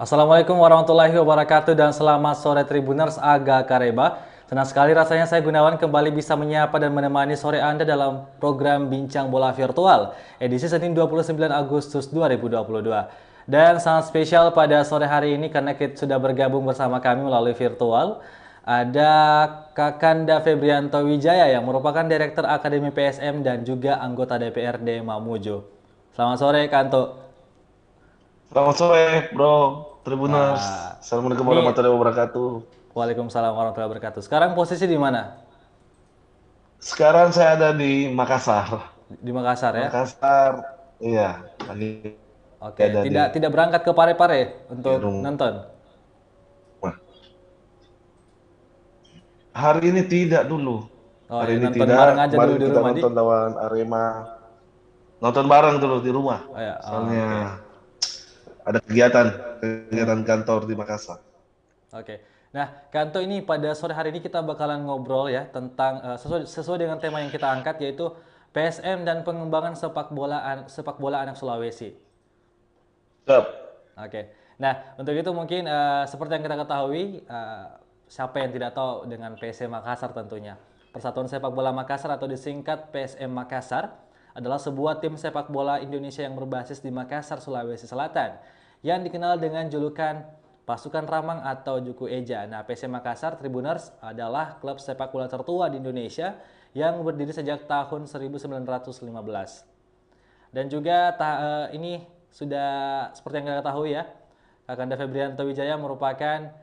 Assalamualaikum warahmatullahi wabarakatuh dan selamat sore Tribuners Aga Kareba. Senang sekali rasanya saya Gunawan kembali bisa menyapa dan menemani sore Anda dalam program Bincang Bola Virtual edisi Senin 29 Agustus 2022. Dan sangat spesial pada sore hari ini karena kita sudah bergabung bersama kami melalui virtual. Ada Kakanda Febrianto Wijaya yang merupakan Direktur Akademi PSM dan juga anggota DPRD Mamuju. Selamat sore Kanto. Selamat sore, Bro Tribuners. Wah, Assalamualaikum ini warahmatullahi wabarakatuh. Waalaikumsalam warahmatullahi wabarakatuh. Sekarang posisi di mana? Sekarang saya ada di Makassar. Di Makassar ya. Makassar, iya, lagi Oke, ada di tidak tidak berangkat ke Parepare untuk rumah. nonton. Hari ini tidak dulu. Oh Hari ya, ini nonton bareng tidak. aja dulu Kemarin di kita rumah di. nonton lawan Arema. Nonton bareng dulu di rumah. Oh ya, oh, Soalnya oke. ada kegiatan kantor di Makassar. Oke. Nah, Kanto ini pada sore hari ini kita bakalan ngobrol ya tentang sesuai dengan tema yang kita angkat yaitu PSM dan pengembangan sepak bola anak Sulawesi. Siap. Oke. Nah, untuk itu mungkin seperti yang kita ketahui, siapa yang tidak tahu dengan PSM Makassar tentunya. Persatuan Sepak Bola Makassar atau disingkat PSM Makassar adalah sebuah tim sepak bola Indonesia yang berbasis di Makassar, Sulawesi Selatan yang dikenal dengan julukan Pasukan Ramang atau Juku Eja. Nah, PSM Makassar Tribuners adalah klub sepak bola tertua di Indonesia yang berdiri sejak tahun 1915. Dan juga ini sudah seperti yang kita ketahui ya, Kakanda Febrianto Wijaya merupakan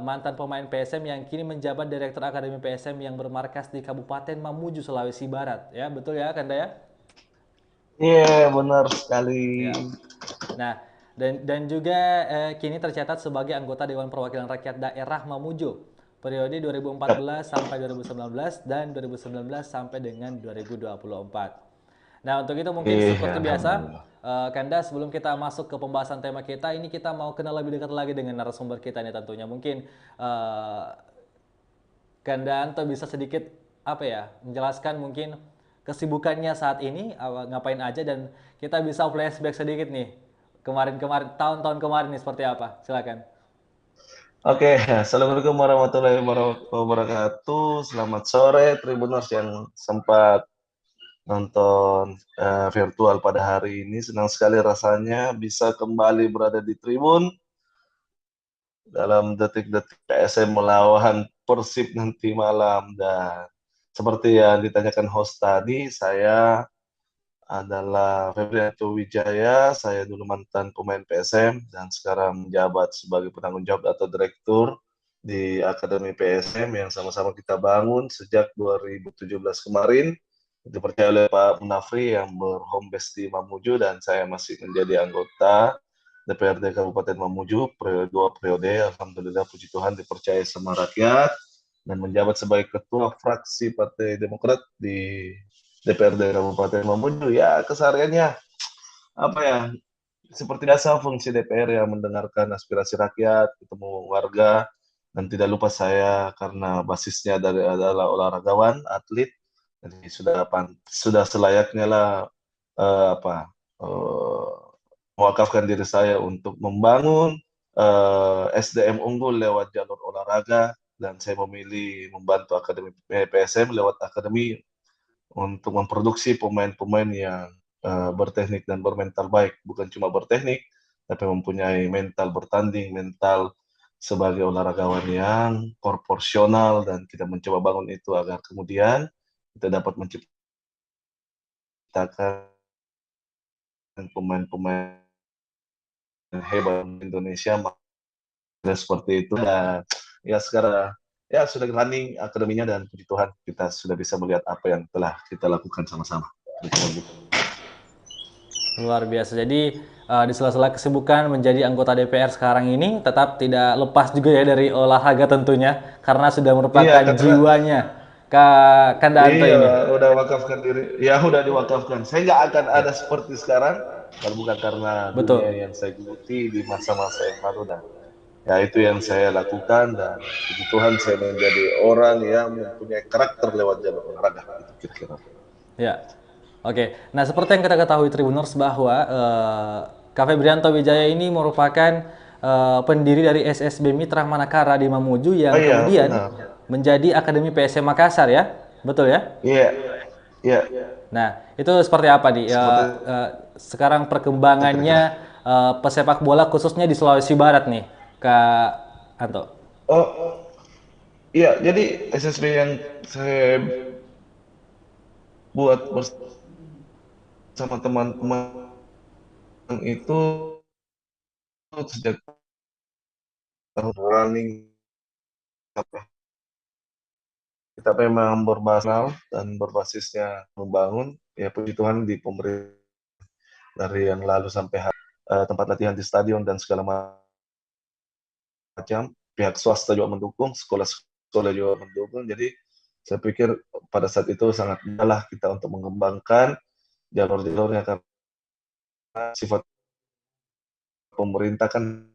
mantan pemain PSM yang kini menjabat Direktur Akademi PSM yang bermarkas di Kabupaten Mamuju, Sulawesi Barat. Ya, betul ya, Kanda ya? Iya, benar sekali. Ya. Nah, dan juga kini tercatat sebagai anggota Dewan Perwakilan Rakyat Daerah Mamuju periode Siap. 2014 sampai 2019 dan 2019 sampai dengan 2024. Nah, untuk itu mungkin Iya, seperti biasa, alhamdulillah. Kanda, sebelum kita masuk ke pembahasan tema kita, ini kita mau kenal lebih dekat lagi dengan narasumber kita ini tentunya. Mungkin uh, Kanda Anto bisa sedikit apa ya, menjelaskan mungkin kesibukannya saat ini, ngapain aja dan kita bisa flashback sedikit nih. Kemarin-kemarin, tahun-tahun kemarin nih seperti apa? Silakan. Oke, assalamualaikum warahmatullahi wabarakatuh. Selamat sore, Tribuners yang sempat nonton virtual pada hari ini. Senang sekali rasanya bisa kembali berada di Tribun dalam detik-detik PSM melawan Persib nanti malam. Dan seperti yang ditanyakan host tadi, saya adalah Febrianto Wijaya. Saya dulu mantan pemain PSM dan sekarang menjabat sebagai penanggung jawab atau direktur di Akademi PSM yang sama-sama kita bangun sejak 2017 kemarin. Dipercaya oleh Pak Munafri yang berhome base di Mamuju dan saya masih menjadi anggota DPRD Kabupaten Mamuju periode 2 periode. Alhamdulillah puji Tuhan dipercaya sama rakyat dan menjabat sebagai ketua fraksi Partai Demokrat di DPRD Kabupaten Mamuju. Ya kesehariannya apa ya, seperti biasa fungsi DPR yang mendengarkan aspirasi rakyat, ketemu warga, dan tidak lupa saya karena basisnya adalah olahragawan, atlet, jadi sudah selayaknya lah apa mewakafkan diri saya untuk membangun SDM unggul lewat jalur olahraga dan saya memilih membantu Akademi PSM lewat akademi untuk memproduksi pemain-pemain yang berteknik dan bermental baik, bukan cuma berteknik, tapi mempunyai mental bertanding, mental sebagai olahragawan yang proporsional dan kita mencoba bangun itu agar kemudian kita dapat menciptakan pemain-pemain hebat Indonesia seperti itu dan ya sekarang ya sudah running akademinya dan puji Tuhan kita sudah bisa melihat apa yang telah kita lakukan sama-sama. Luar biasa. Jadi di sela-sela kesibukan menjadi anggota DPR sekarang ini tetap tidak lepas juga ya dari olahraga tentunya karena sudah Iya, merupakan karena jiwanya Kak Kandanto iya, ini. udah wakafkan diri. Ya, udah diwakafkan. Saya nggak akan Ya, ada seperti sekarang kalau bukan karena dunia betul. yang saya geluti di masa-masa yang lalu dan ya itu yang saya lakukan dan puji Tuhan saya menjadi orang yang mempunyai karakter lewat jalur olahraga itu kira-kira. Ya. Oke. Nah, seperti yang kita ketahui Tribuners bahwa Kak Febrianto Wijaya ini merupakan pendiri dari SSB Mitra Manakara di Mamuju Oh yang iya, kemudian benar. menjadi Akademi PSM Makassar ya, betul ya? Iya, iya. Nah, itu seperti apa di Seperti sekarang itu perkembangannya kira-kira. pesepak bola khususnya di Sulawesi Barat nih, Kak Anto? Oh, iya. Jadi SSB yang saya buat bersama teman-teman itu sejak tahun running kita memang berbasis dan berbasisnya membangun ya puji Tuhan di pemerintah dari yang lalu sampai tempat latihan di stadion dan segala macam pihak swasta juga mendukung sekolah-sekolah juga mendukung jadi saya pikir pada saat itu sangat mudah kita untuk mengembangkan jalur-jalurnya karena sifat pemerintah kan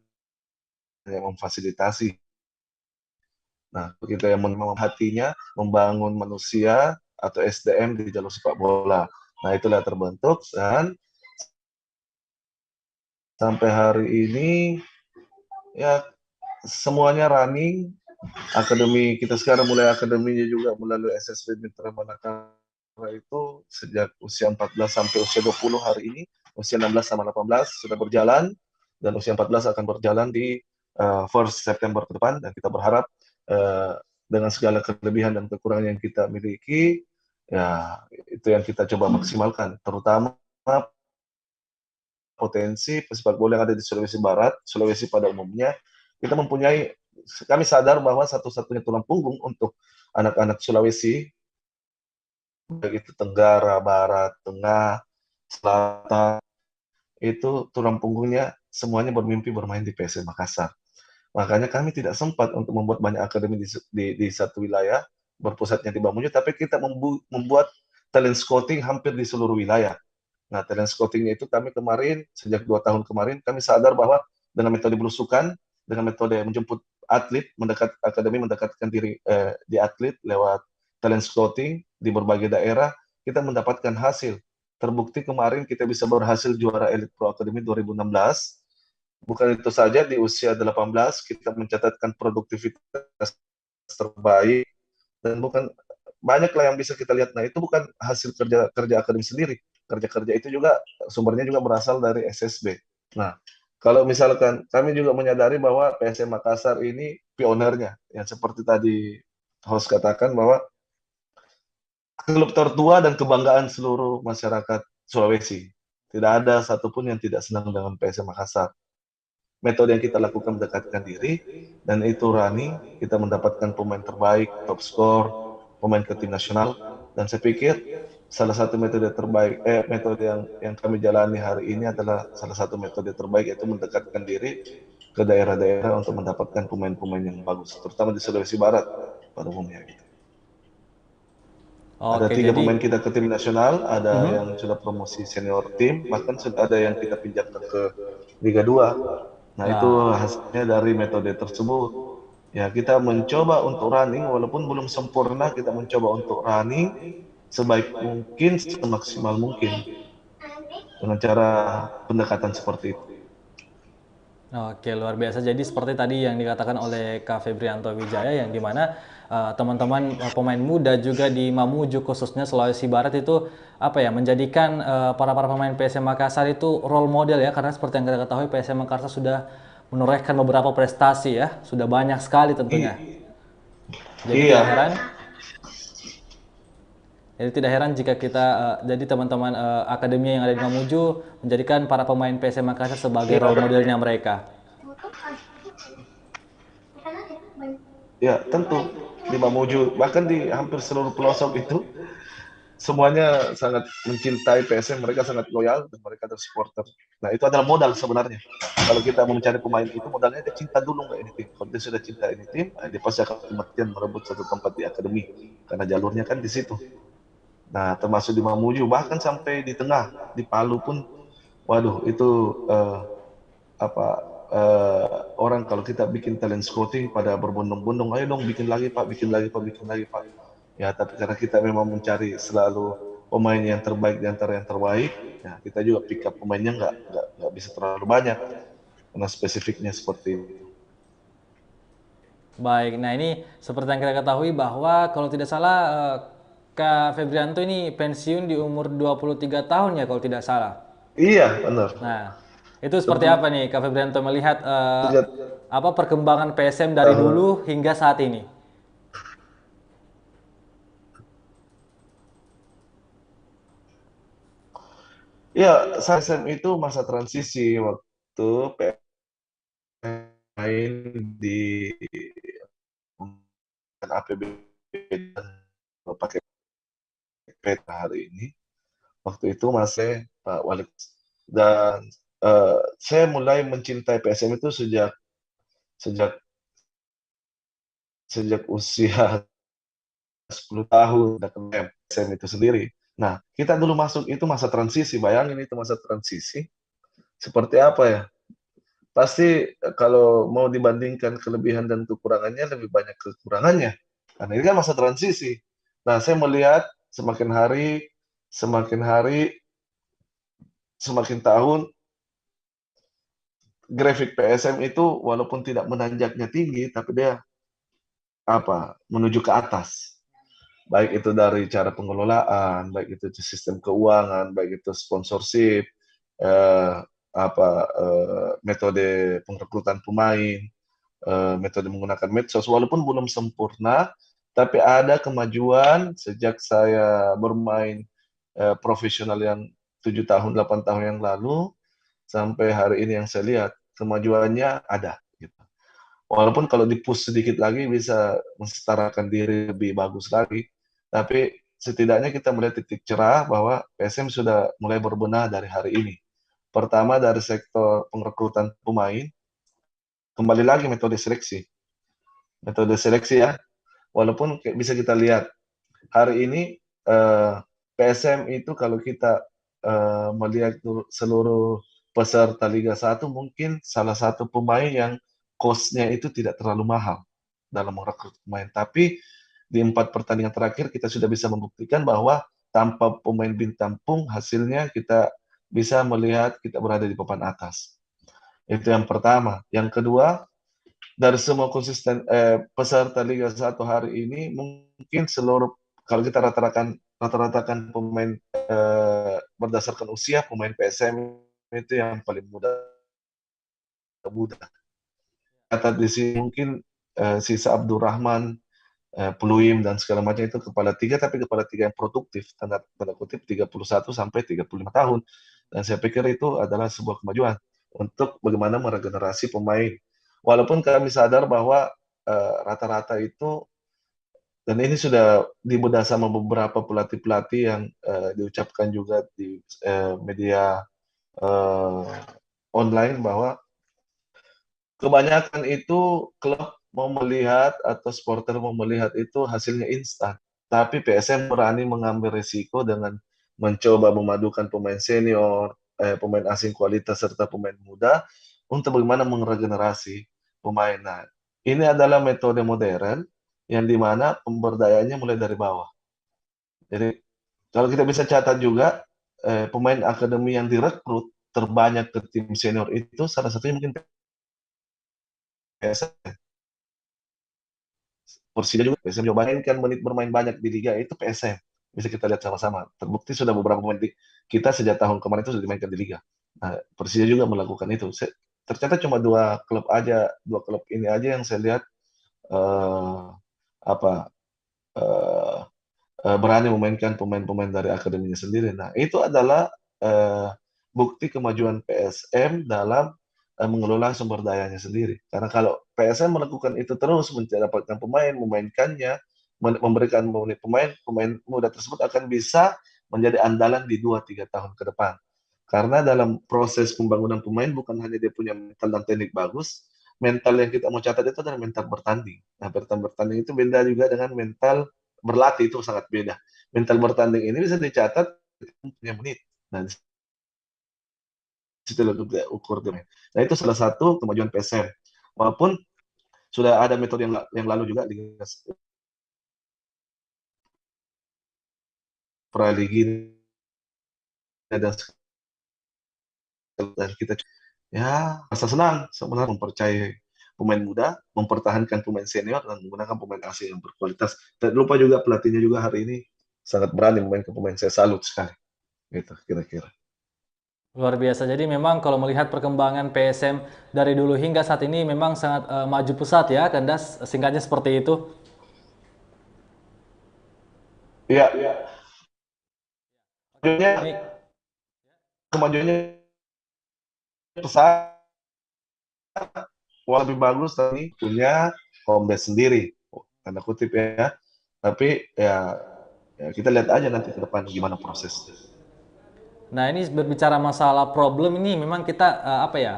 hanya memfasilitasi. Nah, kita yang memang hatinya membangun manusia atau SDM di jalur sepak bola. Nah, itulah terbentuk dan sampai hari ini ya semuanya running. Akademi kita sekarang mulai akademinya juga melalui SSB Mitra Manakara itu sejak usia 14 sampai usia 20 hari ini, usia 16 sama 18 sudah berjalan dan usia 14 akan berjalan di 1 September ke depan dan kita berharap dengan segala kelebihan dan kekurangan yang kita miliki ya itu yang kita coba maksimalkan terutama potensi pesepak bola yang ada di Sulawesi Barat, Sulawesi pada umumnya, kita mempunyai, kami sadar bahwa satu-satunya tulang punggung untuk anak-anak Sulawesi, baik itu Tenggara, Barat, Tengah, Selatan, itu tulang punggungnya semuanya bermimpi bermain di PSM Makassar. Makanya kami tidak sempat untuk membuat banyak akademi di satu wilayah, berpusatnya di Mamuju, tapi kita membuat talent scouting hampir di seluruh wilayah. Nah, talent scouting itu kami kemarin, sejak 2 tahun kemarin, kami sadar bahwa dengan metode belusukan, dengan metode menjemput atlet, akademi mendekatkan diri di atlet lewat talent scouting di berbagai daerah, kita mendapatkan hasil. Terbukti kemarin kita bisa berhasil juara Elite Pro Academy 2016. Bukan itu saja, di usia 18 kita mencatatkan produktivitas terbaik dan bukan banyak lah yang bisa kita lihat. Nah, itu bukan hasil kerja kerja akademi sendiri. Kerja-kerja itu juga sumbernya juga berasal dari SSB. Nah, kalau misalkan kami juga menyadari bahwa PSM Makassar ini pionernya, yang seperti tadi host katakan bahwa klub tertua dan kebanggaan seluruh masyarakat Sulawesi. Tidak ada satupun yang tidak senang dengan PSM Makassar. Metode yang kita lakukan mendekatkan diri, dan itu running, kita mendapatkan pemain terbaik, top skor, pemain ke tim nasional, dan saya pikir salah satu metode terbaik, metode yang kami jalani hari ini adalah salah satu metode terbaik, yaitu mendekatkan diri ke daerah-daerah untuk mendapatkan pemain-pemain yang bagus, terutama di Sulawesi Barat pada umumnya. Gitu. Ada Oke, 3 pemain jadi kita ke tim nasional, ada mhm. yang sudah promosi senior tim, bahkan sudah ada yang kita pinjamkan ke Liga 2. Nah, itu Nah, hasilnya dari metode tersebut. Ya, kita mencoba untuk running, walaupun belum sempurna, kita mencoba untuk running sebaik mungkin, semaksimal mungkin, dengan cara pendekatan seperti itu. oke, luar biasa. Jadi seperti tadi yang dikatakan oleh Kak Febrianto Wijaya yang dimana teman-teman pemain muda juga di Mamuju khususnya Sulawesi Barat itu apa ya menjadikan para pemain PSM Makassar itu role model ya karena seperti yang kita ketahui PSM Makassar sudah menorehkan beberapa prestasi ya, sudah banyak sekali tentunya. Jadi Iya, tidak heran Jadi tidak heran jika kita jadi teman-teman akademi yang ada di Mamuju menjadikan para pemain PSM Makassar sebagai iya, role modelnya mereka. ya tentu di Mamuju, bahkan di hampir seluruh pelosok itu semuanya sangat mencintai PSM, mereka sangat loyal dan mereka adalah supporter. Nah, itu adalah modal sebenarnya. Kalau kita mau mencari pemain itu, modalnya dia cinta dulu nggak ini tim. Kalau dia sudah cinta ini tim, dia pasti akan mati-matian merebut satu tempat di akademi. Karena jalurnya kan di situ. Nah, termasuk di Mamuju, bahkan sampai di tengah, di Palu pun, waduh, itu apa orang kalau kita bikin talent scouting pada berbondong-bondong, ayo dong bikin lagi Pak, bikin lagi Pak, bikin lagi Pak. Ya, tapi karena kita memang mencari selalu pemain yang terbaik di antara yang terbaik, ya kita juga pick up pemainnya nggak bisa terlalu banyak. karena spesifiknya seperti itu. Baik, nah ini seperti yang kita ketahui bahwa kalau tidak salah Kak Febrianto ini pensiun di umur 23 tahun ya kalau tidak salah. Iya, benar. Nah, itu seperti apa nih Kak Febrianto melihat Sejak apa perkembangan PSM dari tahun dulu hingga saat ini? ya, saya SM itu masa transisi waktu main di APB dan pakai peta hari ini. Waktu itu masih Pak Wali dan saya mulai mencintai PSM itu sejak sejak sejak usia 10 tahun udah kenal PSM itu sendiri. Nah, kita dulu masuk itu masa transisi, bayangin itu masa transisi seperti apa ya? Pasti kalau mau dibandingkan kelebihan dan kekurangannya lebih banyak kekurangannya. Karena ini kan masa transisi. Nah, saya melihat semakin hari, semakin hari, semakin tahun, grafik PSM itu walaupun tidak menanjaknya tinggi, tapi dia menuju ke atas. Baik itu dari cara pengelolaan, baik itu sistem keuangan, baik itu sponsorship, eh, metode pengrekrutan pemain, metode menggunakan medsos, walaupun belum sempurna, tapi ada kemajuan sejak saya bermain profesional yang 7 tahun, 8 tahun yang lalu, sampai hari ini yang saya lihat, kemajuannya ada. Gitu. Walaupun kalau di-push sedikit lagi bisa mensetarakan diri lebih bagus lagi, tapi setidaknya kita melihat titik cerah bahwa PSM sudah mulai berbenah dari hari ini. Pertama dari sektor pengrekrutan pemain, kembali lagi metode seleksi. Metode seleksi ya, walaupun bisa kita lihat hari ini PSM itu kalau kita melihat seluruh peserta Liga 1 mungkin salah satu pemain yang cost-nya itu tidak terlalu mahal dalam merekrut pemain. Tapi di 4 pertandingan terakhir kita sudah bisa membuktikan bahwa tanpa pemain bintang pun hasilnya kita bisa melihat kita berada di papan atas. Itu yang pertama. Yang kedua, dari semua peserta Liga 1 hari ini mungkin seluruh kalau kita rata-ratakan pemain berdasarkan usia pemain PSM itu yang paling muda. Kata di sini mungkin sisa Abdurrahman, Peluim dan segala macam itu kepala tiga tapi kepala tiga yang produktif tanda kutip 31 sampai 35 tahun dan saya pikir itu adalah sebuah kemajuan untuk bagaimana meregenerasi pemain walaupun kami sadar bahwa rata-rata itu dan ini sudah dibedah sama beberapa pelatih-pelatih yang diucapkan juga di media uh, online bahwa kebanyakan itu klub mau melihat atau supporter mau melihat itu hasilnya instan. Tapi PSM berani mengambil risiko dengan mencoba memadukan pemain senior, pemain asing kualitas serta pemain muda untuk bagaimana meregenerasi pemain. Nah, ini adalah metode modern yang dimana pemberdayaannya mulai dari bawah. Jadi kalau kita bisa catat juga pemain akademi yang direkrut terbanyak ke tim senior itu salah satunya mungkin PSM. Persija juga PSM juga mainkan menit bermain banyak di liga itu PSM bisa kita lihat sama-sama terbukti sudah beberapa pemain kita sejak tahun kemarin itu sudah dimainkan di liga. Nah, Persija juga melakukan itu. Ternyata cuma dua klub ini aja yang saya lihat uh, apa uh, berani memainkan pemain-pemain dari akademinya sendiri. Nah, itu adalah uh, bukti kemajuan PSM dalam mengelola sumber dayanya sendiri. Karena kalau PSM melakukan itu terus mendapatkan pemain, memainkannya, memberikan menit pemain, pemain muda tersebut akan bisa menjadi andalan di 2-3 tahun ke depan. Karena dalam proses pembangunan pemain bukan hanya dia punya mental dan teknik bagus, mental yang kita mau catat itu adalah mental bertanding. Nah, mental bertanding itu beda juga dengan mental berlatih itu sangat beda. Mental bertanding ini bisa dicatat punya menit. Nah, situ ukur dia. Nah, itu salah satu kemajuan PSM. Walaupun sudah ada metode yang lalu juga di Praligi dan kita ya rasa senang sebenarnya mempercayai pemain muda, mempertahankan pemain senior dan menggunakan pemain asing yang berkualitas. Dan lupa juga pelatihnya juga hari ini sangat berani memainkan pemain, saya salut sekali. Gitu kira-kira. Luar biasa. Jadi memang kalau melihat perkembangan PSM dari dulu hingga saat ini memang sangat maju pesat ya, Kandas. Singkatnya seperti itu. Iya, majunya Nih, kemajuannya pesat, wah lebih bagus tapi punya home base sendiri, tanda kutip ya. Tapi ya, ya kita lihat aja nanti ke depan gimana prosesnya. nah ini berbicara masalah problem ini memang kita apa ya?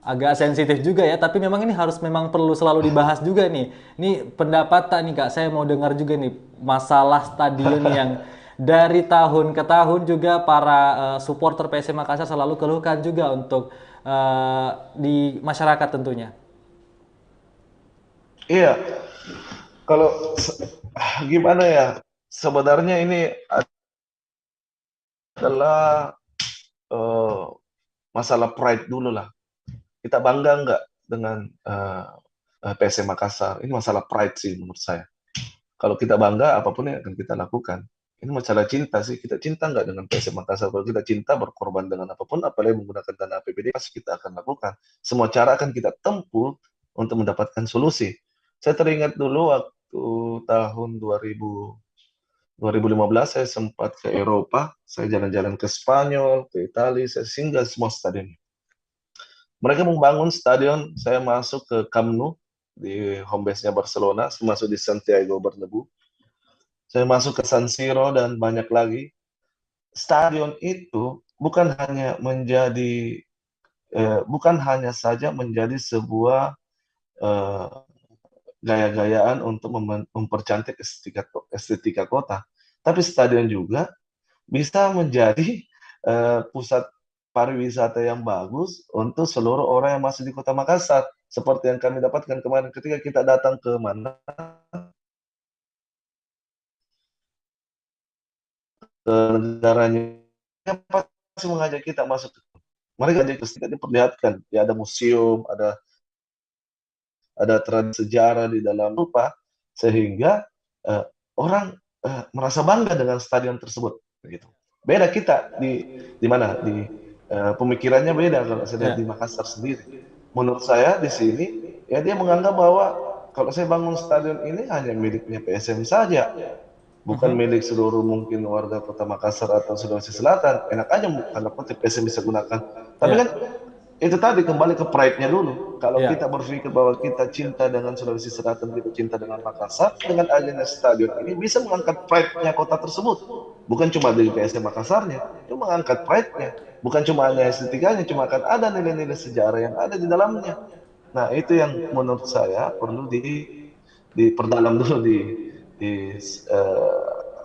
Agak sensitif juga ya, tapi memang ini harus memang perlu selalu dibahas juga nih. Ini pendapat tak nih Kak, saya mau dengar juga nih masalah stadion yang dari tahun ke tahun juga para supporter PSM Makassar selalu keluhkan juga untuk di masyarakat tentunya. Iya, kalau gimana ya? Sebenarnya ini adalah eh, masalah pride dulu lah. Kita bangga nggak dengan PSM Makassar? Ini masalah pride sih menurut saya. Kalau kita bangga, apapun yang akan kita lakukan. Ini masalah cinta sih. Kita cinta nggak dengan PSM Makassar? Kalau kita cinta berkorban dengan apapun, apalagi menggunakan dana APBD, pasti kita akan lakukan. Semua cara akan kita tempuh untuk mendapatkan solusi. Saya teringat dulu waktu tahun 2015 saya sempat ke Eropa, saya jalan-jalan ke Spanyol, ke Italia, saya singgah semua stadion. Mereka membangun stadion, saya masuk ke Camp Nou, di home base-nya Barcelona, saya masuk di Santiago Bernabeu, saya masuk ke San Siro dan banyak lagi. Stadion itu bukan hanya saja menjadi sebuah eh, gaya-gayaan untuk mempercantik estetika kota, tapi stadion juga bisa menjadi pusat pariwisata yang bagus untuk seluruh orang yang masih di Kota Makassar. Seperti yang kami dapatkan kemarin ketika kita datang ke mana, ke negaranya, pasti mengajak kita masuk. Mereka ajak kita diperlihatkan, ya ada museum, ada tradisi sejarah di dalam rupa, sehingga uh, orang merasa bangga dengan stadion tersebut. Begitu. Beda kita di mana pemikirannya beda kalau saya lihat Ya. di Makassar sendiri. Menurut saya di sini ya dia menganggap bahwa kalau saya bangun stadion ini hanya miliknya PSM saja, bukan Mhm. milik seluruh mungkin warga Kota Makassar atau Sulawesi Selatan. Enak aja karena PSM bisa gunakan. Tapi Ya. kan itu tadi kembali ke pride-nya dulu. Kalau Ya. kita berpikir bahwa kita cinta dengan Sulawesi Selatan, kita cinta dengan Makassar, dengan adanya stadion ini bisa mengangkat pride-nya kota tersebut. Bukan cuma dari PSM Makassarnya, itu mengangkat pride-nya. Bukan cuma hanya estetikanya, cuma akan ada nilai-nilai sejarah yang ada di dalamnya. Nah, itu yang menurut saya perlu diperdalam dulu di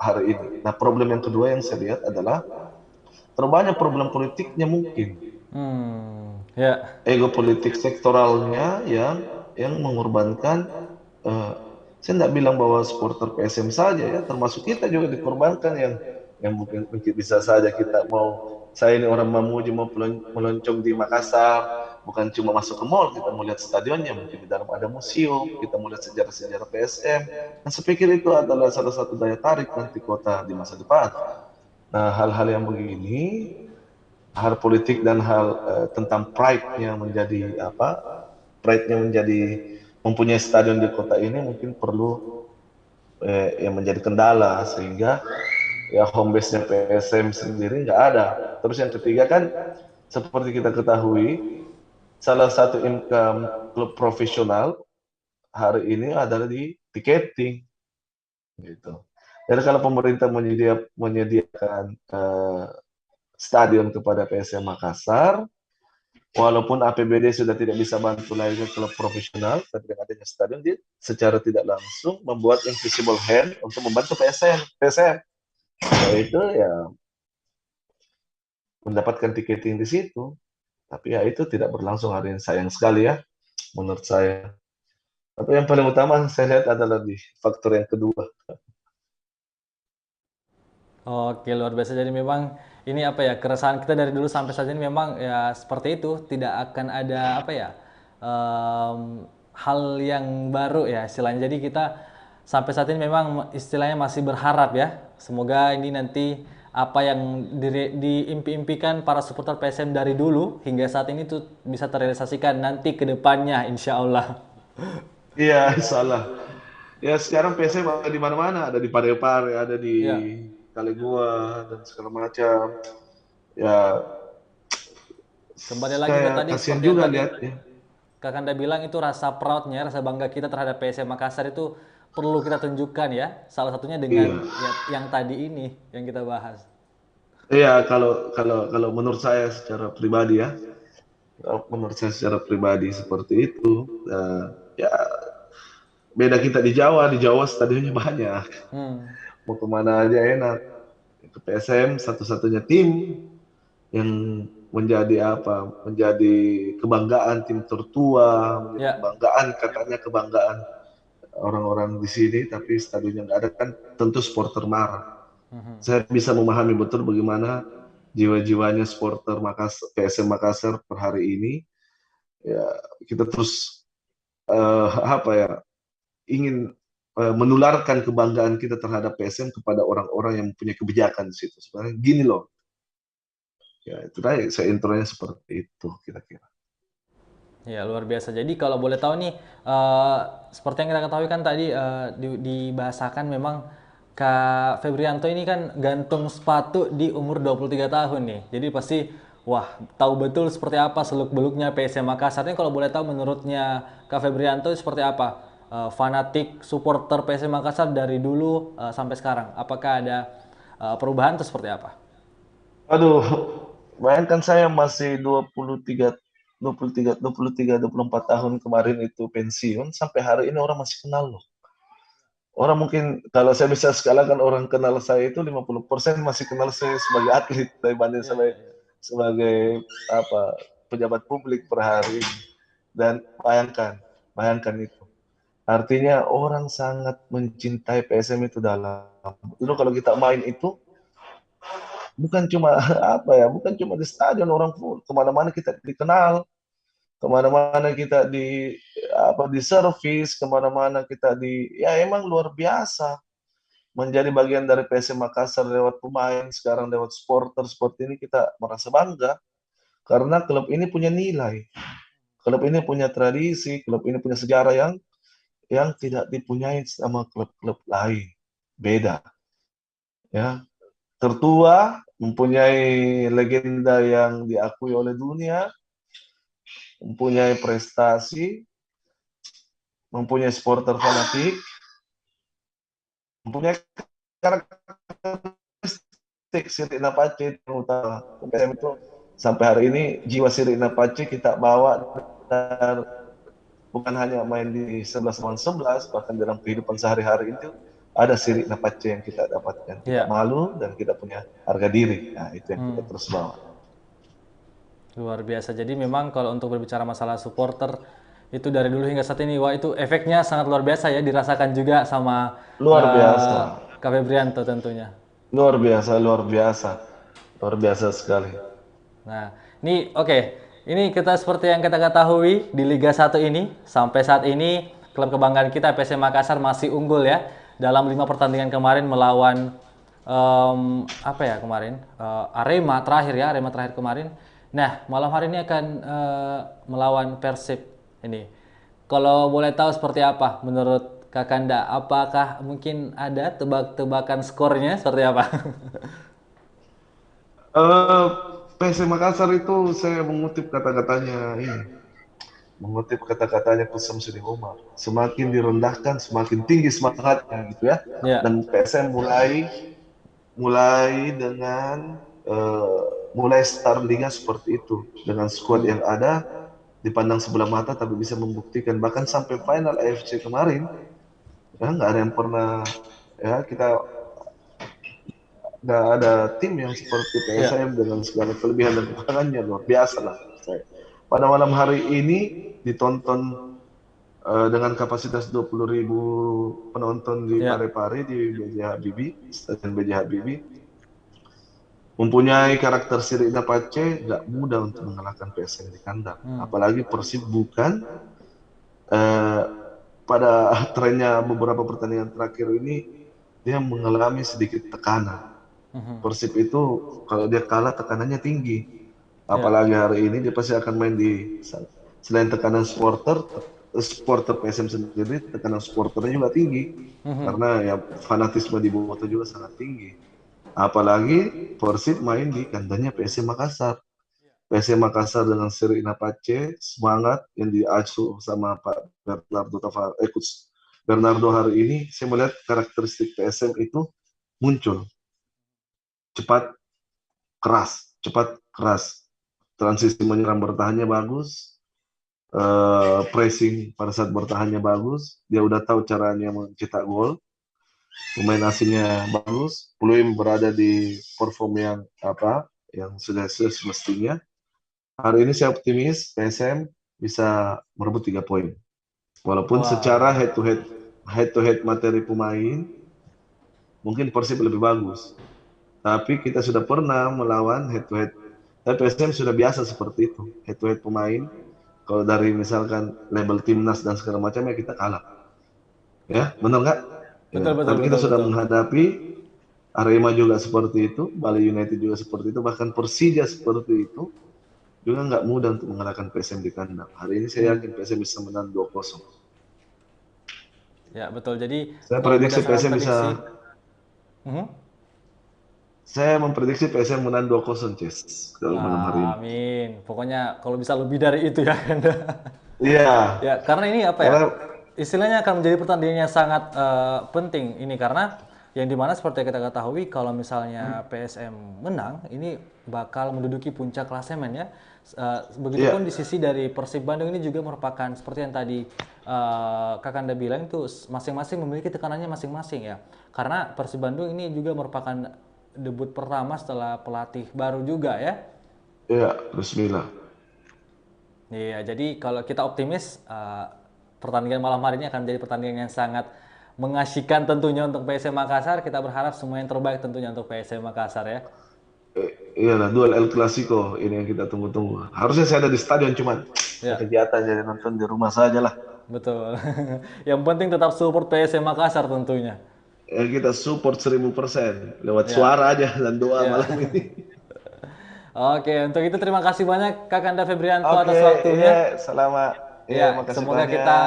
hari ini. Nah, problem yang kedua yang saya lihat adalah terlalu banyak problem politiknya mungkin Ya. ego politik sektoralnya yang mengorbankan eh, saya tidak bilang bahwa supporter PSM saja ya, termasuk kita juga dikorbankan yang mungkin bisa saja kita mau saya ini orang Mamuju mau meloncong di Makassar, bukan cuma masuk ke mall, kita mau lihat stadionnya, mungkin di dalam ada museum, kita mau lihat sejarah-sejarah PSM. Dan saya pikir itu adalah salah satu daya tarik nanti kota di masa depan. Nah, hal-hal yang begini, hal politik dan hal tentang pride-nya menjadi apa? Pride-nya menjadi mempunyai stadion di kota ini mungkin perlu yang menjadi kendala sehingga ya home base-nya PSM sendiri nggak ada. Terus yang ketiga kan seperti kita ketahui salah satu income klub profesional hari ini adalah di tiketing gitu. Jadi kalau pemerintah menyediakan stadion kepada PSM Makassar, walaupun APBD sudah tidak bisa bantu lagi ke klub profesional, tapi dengan adanya stadion dia secara tidak langsung membuat invisible hand untuk membantu PSM. Yaitu ya mendapatkan tiketing di situ. Tapi ya itu tidak berlangsung hari ini, sayang sekali ya menurut saya. Tapi yang paling utama saya lihat adalah di faktor yang kedua. Oke, luar biasa. Jadi memang ini apa ya, keresahan kita dari dulu sampai saat ini memang ya seperti itu, tidak akan ada apa ya, hal yang baru ya istilahnya. Jadi kita sampai saat ini memang istilahnya masih berharap ya, semoga ini nanti apa yang diimpi-impikan para supporter PSM dari dulu hingga saat ini tuh bisa terrealisasikan nanti ke depannya, insya Allah. Iya, salah. Ya sekarang PC ada di mana-mana, ada di Parepare, ada di Ya, Kalegua dan segala macam. Ya kembali lagi ke kayak tadi kasihan seperti yang juga tadi lihatnya. Kakanda bilang itu rasa proudnya, rasa bangga kita terhadap PSM Makassar itu perlu kita tunjukkan ya. Salah satunya dengan Iya, ya, yang tadi ini yang kita bahas. iya kalau kalau kalau menurut saya secara pribadi ya, kalau menurut saya secara pribadi seperti itu. Ya beda kita di Jawa stadionnya banyak, Hmm, mau kemana aja enak. Itu PSM satu-satunya tim yang menjadi apa? Menjadi kebanggaan tim tertua, menjadi ya. kebanggaan katanya kebanggaan orang-orang di sini, tapi stadionnya nggak ada kan tentu supporter marah. Saya bisa memahami betul bagaimana jiwa-jiwanya supporter Makassar, PSM Makassar per hari ini. Ya, kita terus apa ya ingin menularkan kebanggaan kita terhadap PSM kepada orang-orang yang punya kebijakan di situ. Sebenarnya gini loh, ya itu tadi saya intronya seperti itu kira-kira. Ya, luar biasa. Jadi kalau boleh tahu nih, seperti yang kita ketahui kan tadi dibahasakan memang Kak Febrianto ini kan gantung sepatu di umur 23 tahun nih. Jadi pasti, wah, tahu betul seperti apa seluk-beluknya PSM Makassar. Ini kalau boleh tahu menurutnya Kak Febrianto seperti apa? Fanatik supporter PSM Makassar dari dulu sampai sekarang. Apakah ada perubahan atau seperti apa? Aduh, bayangkan saya masih 24 tahun kemarin itu pensiun, sampai hari ini orang masih kenal loh. Orang mungkin kalau saya bisa skalakan orang kenal saya itu 50% masih kenal saya sebagai atlet dibanding Iya, iya, sebagai iya. sebagai apa pejabat publik per hari ini. Dan bayangkan itu. Artinya orang sangat mencintai PSM itu dalam. Dulu kalau kita main itu bukan cuma apa ya, bukan cuma di stadion orang full, kemana-mana kita dikenal, kemana-mana kita di apa di servis, kemana-mana kita di ya emang luar biasa menjadi bagian dari PSM Makassar lewat pemain, sekarang lewat supporter seperti ini kita merasa bangga karena klub ini punya nilai, klub ini punya tradisi, klub ini punya sejarah yang tidak dipunyai sama klub-klub lain. Beda, ya. Tertua, mempunyai legenda yang diakui oleh dunia, mempunyai prestasi, mempunyai supporter fanatik, mempunyai karakteristik Sirina Napace utama. PSM itu sampai hari ini jiwa Sirina Napace kita bawa dan bukan hanya main di 11 lawan 11, bahkan dalam kehidupan sehari-hari itu ada Sirina Napace yang kita dapatkan. Kita Iya. malu dan kita punya harga diri. Nah, itu yang kita Hmm. terus bawa. Luar biasa. Jadi memang kalau untuk berbicara masalah supporter itu dari dulu hingga saat ini, wah itu efeknya sangat luar biasa ya dirasakan juga sama Luar biasa. Kak Febrianto tentunya. Luar biasa, luar biasa. Luar biasa sekali. Nah, ini oke. Ini kita seperti yang kita ketahui di Liga 1 ini sampai saat ini klub kebanggaan kita PSM Makassar masih unggul ya dalam 5 pertandingan kemarin melawan apa ya kemarin Arema terakhir ya Arema terakhir kemarin. Nah malam hari ini akan melawan Persib ini. Kalau boleh tahu seperti apa menurut Kakanda? Apakah mungkin ada tebak-tebakan skornya seperti apa? Eh, PS Makassar itu saya mengutip kata-katanya ini, mengutip kata-katanya Kusam Sudi Umar. Semakin direndahkan, semakin tinggi semangatnya gitu ya. Ya. Dan PSM mulai mulai dengan eh, mulai start liga seperti itu dengan skuad Hmm. yang ada dipandang sebelah mata tapi bisa membuktikan bahkan sampai final AFC kemarin ya nggak ada yang pernah ya kita nggak ada tim yang seperti Ya. PSM dengan segala kelebihan dan kekurangannya luar biasa lah saya. Pada malam hari ini ditonton dengan kapasitas 20.000 penonton di Ya. Parepare di BJ Habibie, Stadion BJ Habibie. mempunyai karakter Sirina Apache, nggak mudah untuk mengalahkan PSM di kandang. Hmm. Apalagi Persib bukan eh, pada trennya beberapa pertandingan terakhir ini dia mengalami sedikit tekanan. Mhm. Persib itu kalau dia kalah tekanannya tinggi. Ya. Apalagi hari ini dia pasti akan main di selain tekanan supporter, supporter PSM sendiri, tekanan supporternya juga tinggi. Mhm. Karena ya fanatisme di Boboto juga sangat tinggi. Apalagi Persib main di kandangnya PSM Makassar. PSM Makassar dengan Seri Inapace, semangat yang diasuh sama Pak Bernardo Coach Bernardo hari ini, saya melihat karakteristik PSM itu muncul. Cepat, keras. Transisi menyerang bertahannya bagus, pressing pada saat bertahannya bagus. Dia udah tahu caranya mencetak gol. Pemain asingnya bagus. Pluim berada di perform yang yang sudah semestinya. Hari ini saya optimis PSM bisa merebut 3 poin. Walaupun secara Wow. head to head materi pemain mungkin Persib lebih bagus. Tapi kita sudah pernah melawan head to head. Tapi PSM sudah biasa seperti itu. Head to head pemain kalau dari misalkan label timnas dan segala macamnya kita kalah. Ya, benar nggak? Ya, Betul, betul, tapi kita betul, sudah betul. menghadapi Arema juga seperti itu, Bali United juga seperti itu, bahkan Persija seperti itu. Juga nggak mudah untuk mengalahkan PSM di kandang. Hari ini saya Hmm. yakin PSM bisa menang 2-0. Ya, betul. Jadi Saya kalau prediksi berdasarkan PSM bisa, prediksi, mhm. saya memprediksi PSM menang 2-0, Ces, kalau malam hari ini. Amin. Pokoknya kalau bisa lebih dari itu ya kan. Iya, Ya, karena ini apa ya? karena Istilahnya akan menjadi pertandingan yang sangat penting ini karena yang dimana seperti yang kita ketahui kalau misalnya PSM menang ini bakal menduduki puncak klasemen ya. iya, Begitupun di sisi dari Persib Bandung ini juga merupakan seperti yang tadi Kakanda bilang itu masing-masing memiliki tekanannya masing-masing ya. Karena Persib Bandung ini juga merupakan debut pertama setelah pelatih baru juga ya. iya, Bismillah. Iya, jadi kalau kita optimis, pertandingan malam hari ini akan menjadi pertandingan yang sangat mengasyikan tentunya untuk PSM Makassar. Kita berharap semua yang terbaik tentunya untuk PSM Makassar ya. Iyalah, duel El Clasico ini yang kita tunggu-tunggu. Harusnya saya ada di stadion, cuman ada Ya, kegiatan jadi nonton di rumah saja lah. betul. Yang penting tetap support PSM Makassar tentunya. Ya, kita support 1000% lewat Ya, suara aja dan doa ya. malam ini. Oke, untuk itu terima kasih banyak Kakanda Febrianto Oke, atas iya, waktunya. selamat. Iya, Ya, makasih semoga banyak. kita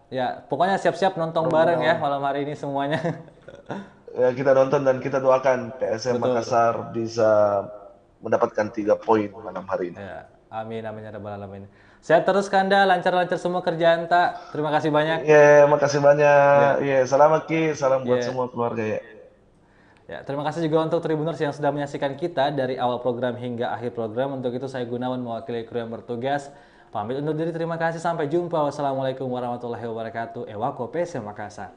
ya, pokoknya siap-siap nonton bareng ya Mudah-mudahan malam hari ini semuanya. ya, kita nonton dan kita doakan PSM Betul. Makassar bisa mendapatkan 3 poin malam hari ini. Ya, amin amin ya rabbal alamin. Sehat terus Kanda, lancar-lancar semua kerjaan tak. Terima kasih banyak. Iya, makasih banyak. Ya, Iya, salam Ki, salam buat ya. semua keluarga ya. Ya, terima kasih juga untuk Tribuners yang sudah menyaksikan kita dari awal program hingga akhir program. Untuk itu saya Gunawan mewakili kru yang bertugas. Pamit undur diri, terima kasih, sampai jumpa. Wassalamualaikum warahmatullahi wabarakatuh. Ewako PC Makassar.